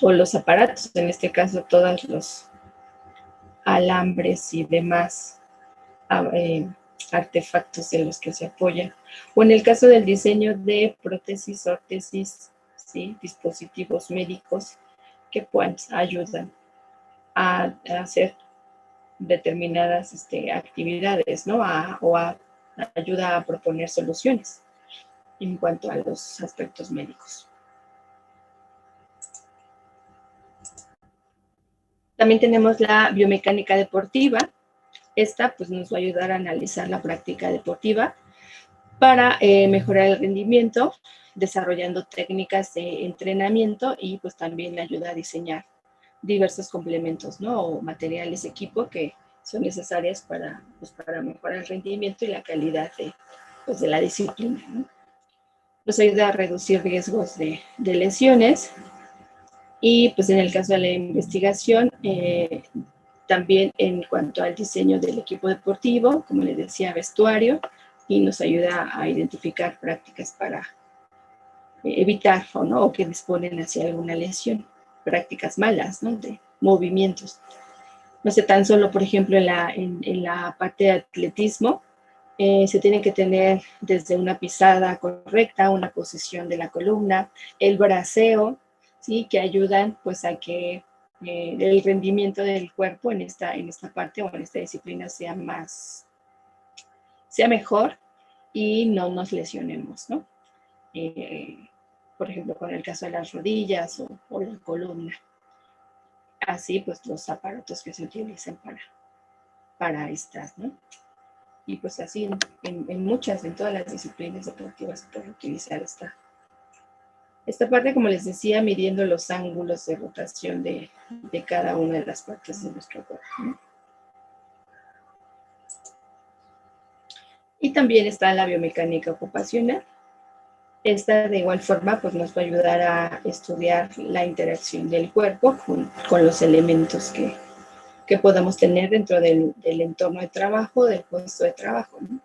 O los aparatos, en este caso, todos los alambres y demás artefactos en los que se apoyan. O en el caso del diseño de prótesis, órtesis, ¿sí? Dispositivos médicos que pues ayudan a hacer determinadas actividades, ¿no? Ayuda a proponer soluciones en cuanto a los aspectos médicos. También tenemos la biomecánica deportiva. Esta pues nos va a ayudar a analizar la práctica deportiva para mejorar el rendimiento, desarrollando técnicas de entrenamiento y pues también ayuda a diseñar diversos complementos, ¿no? O materiales, equipo que son necesarias para mejorar el rendimiento y la calidad de la disciplina, ¿no? Nos ayuda a reducir riesgos de lesiones y pues en el caso de la investigación, también en cuanto al diseño del equipo deportivo, como les decía, vestuario, y nos ayuda a identificar prácticas para evitar o que disponen hacia alguna lesión, prácticas malas, ¿no? De movimientos. No sé, tan solo, por ejemplo, en la parte de atletismo, se tiene que tener desde una pisada correcta, una posición de la columna, el braceo, ¿sí? Que ayudan pues a que el rendimiento del cuerpo en esta parte o en esta disciplina sea mejor y no nos lesionemos, ¿no? Por ejemplo, con el caso de las rodillas o la columna. Así, pues, los aparatos que se utilizan para estas, ¿no? Y pues así en todas las disciplinas deportivas se puede utilizar esta parte, como les decía, midiendo los ángulos de rotación de cada una de las partes de nuestro cuerpo, ¿no? Y también está la biomecánica ocupacional. Esta de igual forma pues nos va a ayudar a estudiar la interacción del cuerpo con los elementos que podamos tener dentro del entorno de trabajo, del puesto de trabajo, ¿no?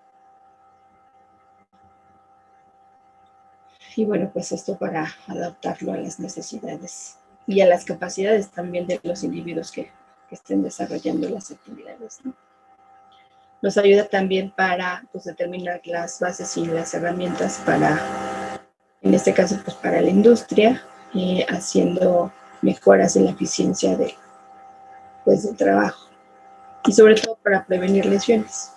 Y bueno, pues esto para adaptarlo a las necesidades y a las capacidades también de los individuos que estén desarrollando las actividades, ¿no? Nos ayuda también para pues, determinar las bases y las herramientas en este caso, pues para la industria, haciendo mejoras en la eficiencia del trabajo y sobre todo para prevenir lesiones.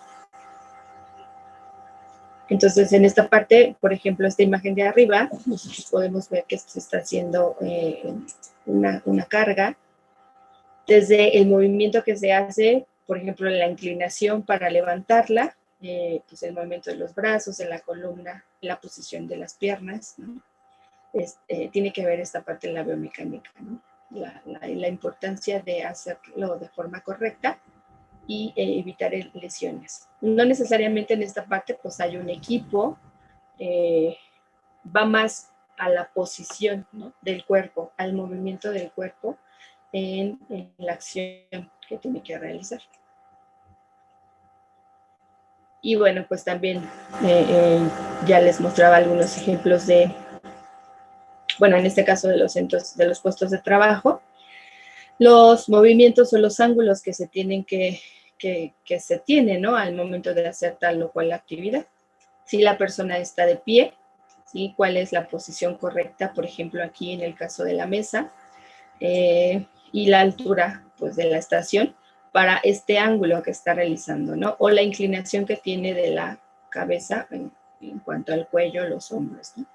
Entonces, en esta parte, por ejemplo, esta imagen de arriba, nosotros podemos ver que se está haciendo una carga desde el movimiento que se hace, por ejemplo, la inclinación para levantarla, pues el movimiento de los brazos, de la columna, la posición de las piernas, ¿no? Tiene que ver esta parte de la biomecánica, ¿no? La importancia de hacerlo de forma correcta y evitar lesiones. No necesariamente en esta parte pues hay un equipo, va más a la posición, ¿no? Del cuerpo, al movimiento del cuerpo en la acción que tiene que realizar. Y bueno, pues también ya les mostraba algunos ejemplos bueno, en este caso de los puestos de trabajo, los movimientos o los ángulos que se tienen que se tienen, ¿no? Al momento de hacer tal o cual actividad. Si la persona está de pie, ¿sí? ¿Cuál es la posición correcta, por ejemplo, aquí en el caso de la mesa, y la altura, pues, de la estación para este ángulo que está realizando, ¿no? O la inclinación que tiene de la cabeza en cuanto al cuello, los hombros, ¿no?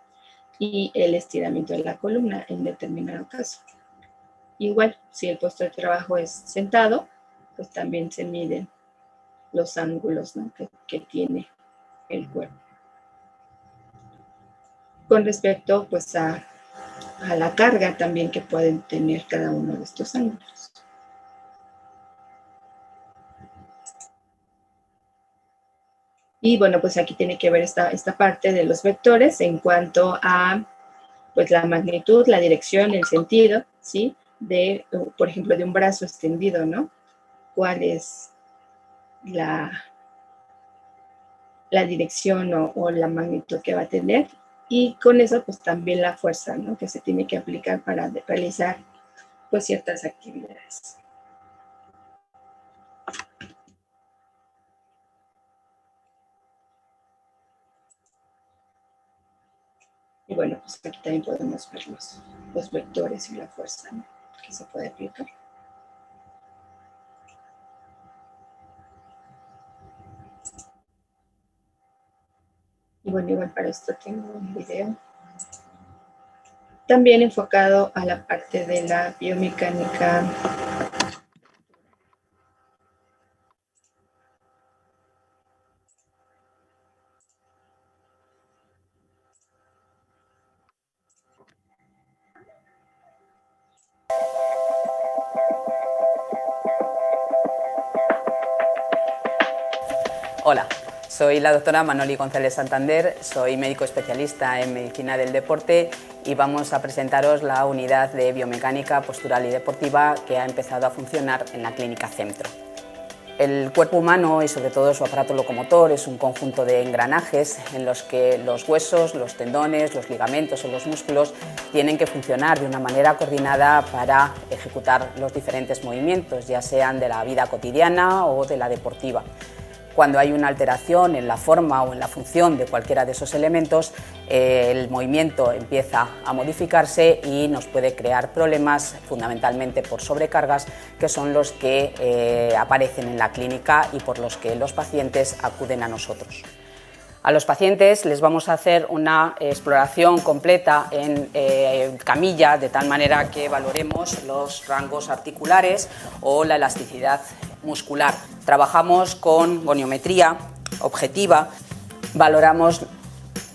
Y el estiramiento de la columna en determinado caso. Igual, si el puesto de trabajo es sentado, pues también se miden los ángulos, ¿no?, que tiene el cuerpo. Con respecto, pues, a la carga también que pueden tener cada uno de estos ángulos. Y bueno, pues aquí tiene que ver esta parte de los vectores en cuanto a, pues, la magnitud, la dirección, el sentido, ¿sí? De, por ejemplo, de un brazo extendido, ¿no? ¿Cuál es la dirección o la magnitud que va a tener? Y con eso, pues, también la fuerza, ¿no?, que se tiene que aplicar para realizar, pues, ciertas actividades. Y bueno, pues aquí también podemos ver los vectores y la fuerza, ¿no?, que se puede aplicar. Y bueno, igual para esto tengo un video también enfocado a la parte de la biomecánica. Hola, soy la doctora Manoli González Santander, soy médico especialista en medicina del deporte y vamos a presentaros la unidad de biomecánica postural y deportiva que ha empezado a funcionar en la clínica Centro. El cuerpo humano y sobre todo su aparato locomotor es un conjunto de engranajes en los que los huesos, los tendones, los ligamentos o los músculos tienen que funcionar de una manera coordinada para ejecutar los diferentes movimientos, ya sean de la vida cotidiana o de la deportiva. Cuando hay una alteración en la forma o en la función de cualquiera de esos elementos, el movimiento empieza a modificarse y nos puede crear problemas, fundamentalmente por sobrecargas, que son los que aparecen en la clínica y por los que los pacientes acuden a nosotros. A los pacientes les vamos a hacer una exploración completa en camilla, de tal manera que valoremos los rangos articulares o la elasticidad muscular. Trabajamos con goniometría objetiva, valoramos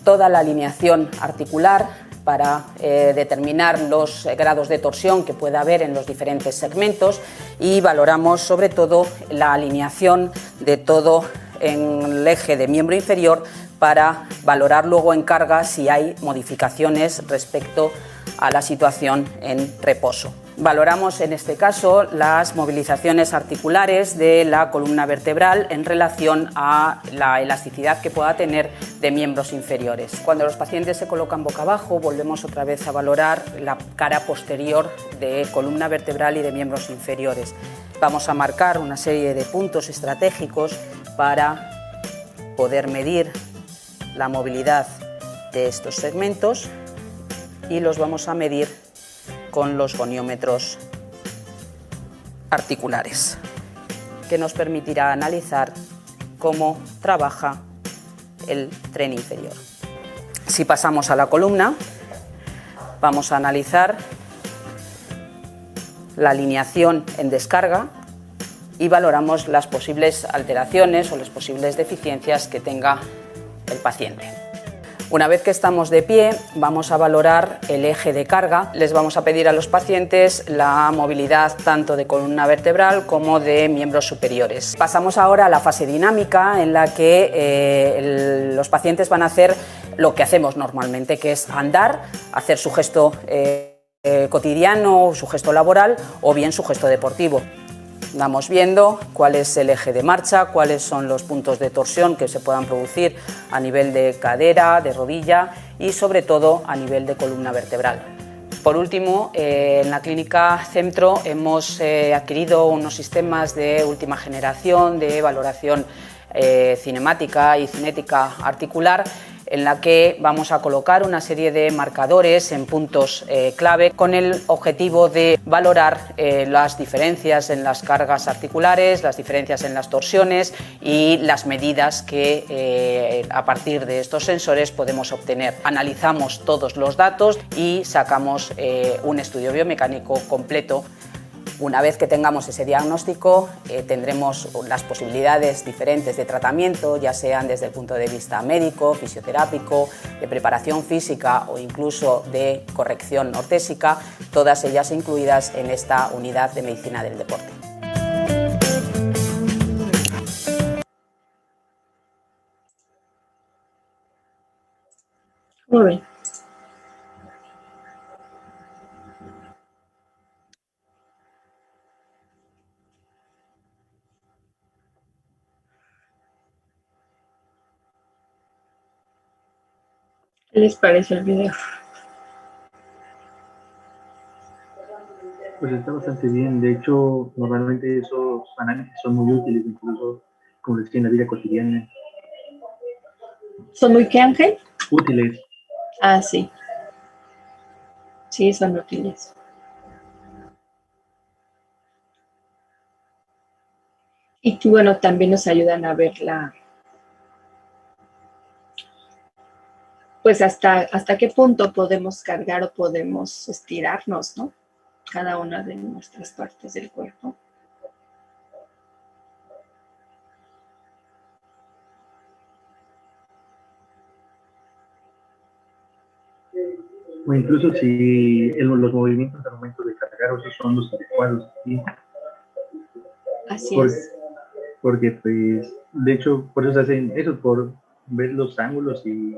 toda la alineación articular para determinar los grados de torsión que pueda haber en los diferentes segmentos y valoramos sobre todo la alineación de todo en el eje de miembro inferior para valorar luego en carga si hay modificaciones respecto a la situación en reposo. Valoramos en este caso las movilizaciones articulares de la columna vertebral en relación a la elasticidad que pueda tener de miembros inferiores. Cuando los pacientes se colocan boca abajo, volvemos otra vez a valorar la cara posterior de columna vertebral y de miembros inferiores. Vamos a marcar una serie de puntos estratégicos para poder medir la movilidad de estos segmentos y los vamos a medir con los goniómetros articulares, que nos permitirá analizar cómo trabaja el tren inferior. Si pasamos a la columna, vamos a analizar la alineación en descarga y valoramos las posibles alteraciones o las posibles deficiencias que tenga el paciente. Una vez que estamos de pie, vamos a valorar el eje de carga. Les vamos a pedir a los pacientes la movilidad tanto de columna vertebral como de miembros superiores. Pasamos ahora a la fase dinámica, en la que los pacientes van a hacer lo que hacemos normalmente, que es andar, hacer su gesto cotidiano, su gesto laboral o bien su gesto deportivo. Vamos viendo cuál es el eje de marcha, cuáles son los puntos de torsión que se puedan producir a nivel de cadera, de rodilla y sobre todo a nivel de columna vertebral. Por último, en la clínica Centro hemos adquirido unos sistemas de última generación de valoración cinemática y cinética articular en la que vamos a colocar una serie de marcadores en puntos clave con el objetivo de valorar las diferencias en las cargas articulares, las diferencias en las torsiones y las medidas que a partir de estos sensores podemos obtener. Analizamos todos los datos y sacamos un estudio biomecánico completo. Una vez que tengamos ese diagnóstico, tendremos las posibilidades diferentes de tratamiento, ya sean desde el punto de vista médico, fisioterápico, de preparación física o incluso de corrección ortésica, todas ellas incluidas en esta unidad de medicina del deporte. Muy bien. ¿Qué les parece el video? Pues está bastante bien. De hecho, normalmente esos análisis son muy útiles, incluso, como decía, en la vida cotidiana. ¿Son muy qué, Ángel? Útiles. Ah, sí. Sí, son útiles. Y bueno, también nos ayudan a ver pues hasta qué punto podemos cargar o podemos estirarnos, ¿no? Cada una de nuestras partes del cuerpo. O incluso si los movimientos al momento de cargar o si son los adecuados. ¿Sí? Así es. Porque, pues, de hecho, por eso se hacen eso, por ver los ángulos y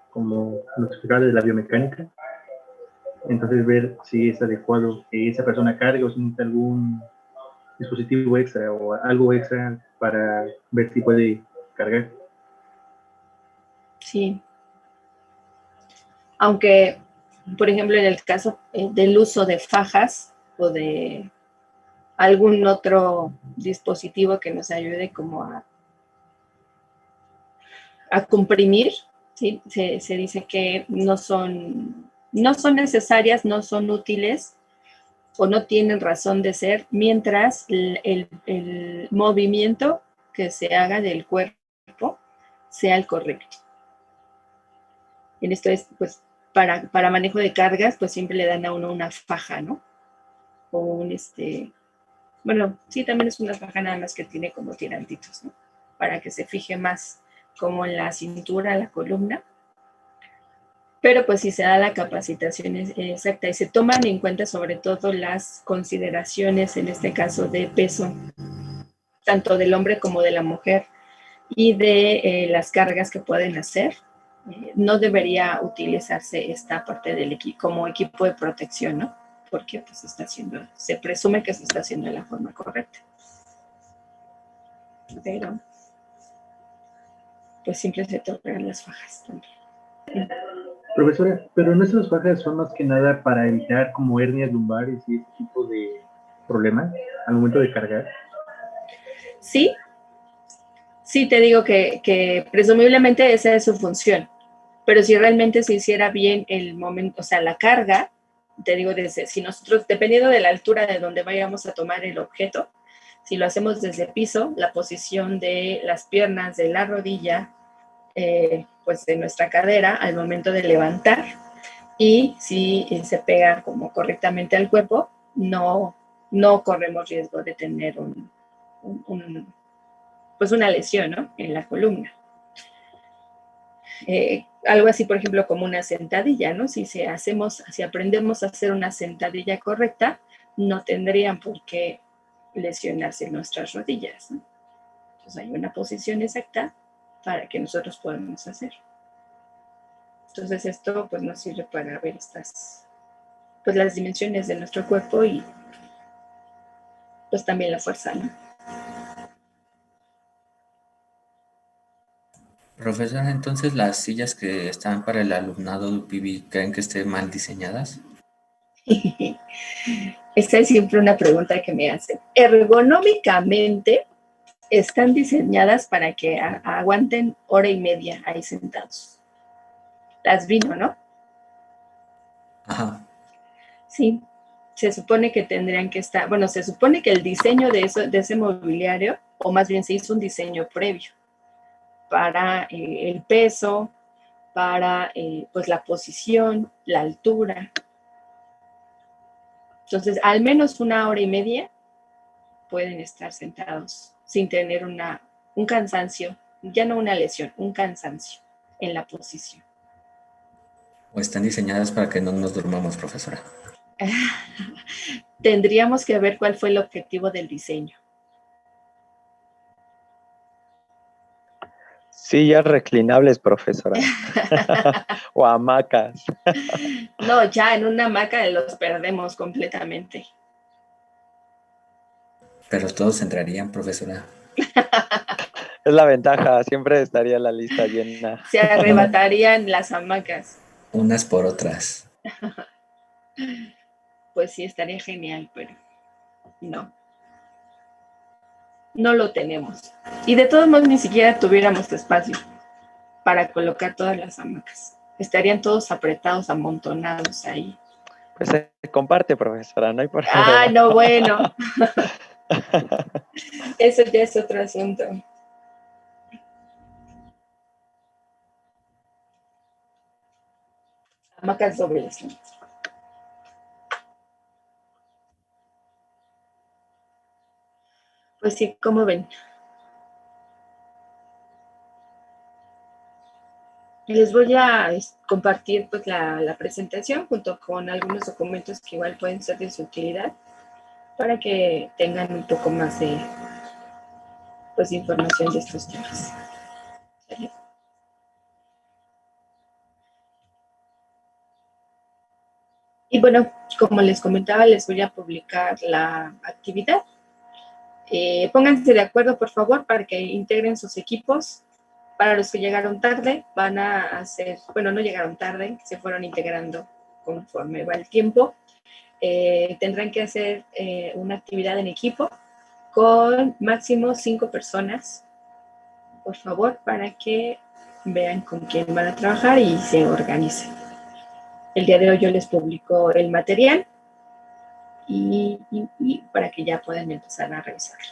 como los explicaba de la biomecánica. Entonces, ver si es adecuado que esa persona cargue o si necesita algún dispositivo extra o algo extra para ver si puede cargar. Sí. Aunque, por ejemplo, en el caso del uso de fajas o de algún otro dispositivo que nos ayude como a comprimir, ¿sí? Se dice que no son necesarias, no son útiles o no tienen razón de ser mientras el movimiento que se haga del cuerpo sea el correcto. En esto es, pues, para manejo de cargas, pues siempre le dan a uno una faja, ¿no? O bueno, sí, también es una faja nada más que tiene como tirantitos, ¿no? Para que se fije más como en la cintura, la columna. Pero pues si se da la capacitación exacta y se toman en cuenta sobre todo las consideraciones, en este caso de peso, tanto del hombre como de la mujer, y de las cargas que pueden hacer, no debería utilizarse esta parte del como equipo de protección, ¿no? Porque pues se presume que se está haciendo de la forma correcta. Pero pues siempre se tocan las fajas también. Profesora, pero nuestras fajas son más que nada para evitar como hernias lumbares y este tipo de problemas al momento de cargar. Sí, te digo que presumiblemente esa es su función, pero si realmente se hiciera bien el momento, o sea, la carga, te digo, si nosotros, dependiendo de la altura de donde vayamos a tomar el objeto, si lo hacemos desde el piso, la posición de las piernas, de la rodilla, pues de nuestra cadera al momento de levantar, y si se pega como correctamente al cuerpo, no corremos riesgo de tener pues una lesión, ¿no? En la columna. Algo así, por ejemplo, como una sentadilla, ¿no? Si aprendemos a hacer una sentadilla correcta, no tendrían por qué lesionarse nuestras rodillas, ¿no? Entonces hay una posición exacta para que nosotros podamos hacer. Entonces esto pues nos sirve para ver pues las dimensiones de nuestro cuerpo y pues también la fuerza, ¿no? Profesora, entonces las sillas que están para el alumnado de UPIBI, ¿creen que estén mal diseñadas? Esta es siempre una pregunta que me hacen. Ergonómicamente están diseñadas para que aguanten hora y media ahí sentados. las vino, ¿no? Ajá. Sí, se supone que tendrían que estar, bueno, se supone que el diseño de ese mobiliario, o más bien se hizo un diseño previo para el peso, para pues la posición, la altura. Entonces, al menos 1 hora y media pueden estar sentados sin tener un cansancio, ya no una lesión, un cansancio en la posición. ¿O están diseñadas para que no nos durmamos, profesora? Tendríamos que ver cuál fue el objetivo del diseño. Sillas reclinables, profesora. O hamacas. No, ya en una hamaca los perdemos completamente. Pero todos entrarían, profesora. Es la ventaja, siempre estaría la lista llena. Se arrebatarían las hamacas. Unas por otras. Pues sí, estaría genial, pero no. No lo tenemos. Y de todos modos ni siquiera tuviéramos espacio para colocar todas las hamacas. Estarían todos apretados, amontonados ahí. Pues se comparte, profesora, no hay por qué. Ah, no, bueno. Eso ya es otro asunto. Hamacas dobles. Pues sí, ¿cómo ven? Les voy a compartir pues, la presentación junto con algunos documentos que igual pueden ser de su utilidad para que tengan un poco más de pues, información de estos temas. ¿Sale? Y bueno, como les comentaba, les voy a publicar la actividad. Pónganse de acuerdo, por favor, para que integren sus equipos. Para los que llegaron tarde, van a hacer, bueno, no llegaron tarde, se fueron integrando conforme va el tiempo. Tendrán que hacer una actividad en equipo con máximo 5 personas, por favor, para que vean con quién van a trabajar y se organicen. El día de hoy yo les publico el material y para que ya puedan empezar a revisarlo.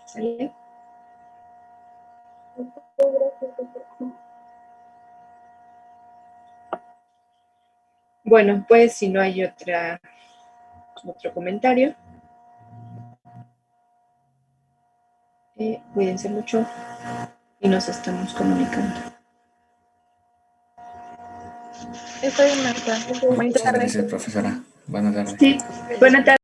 ¿Sale? Bueno, pues si no hay otro comentario, cuídense mucho y nos estamos comunicando. Estoy Marta. Buenas Muchas tardes. gracias, profesora. Buenas tardes. Sí, buenas tardes.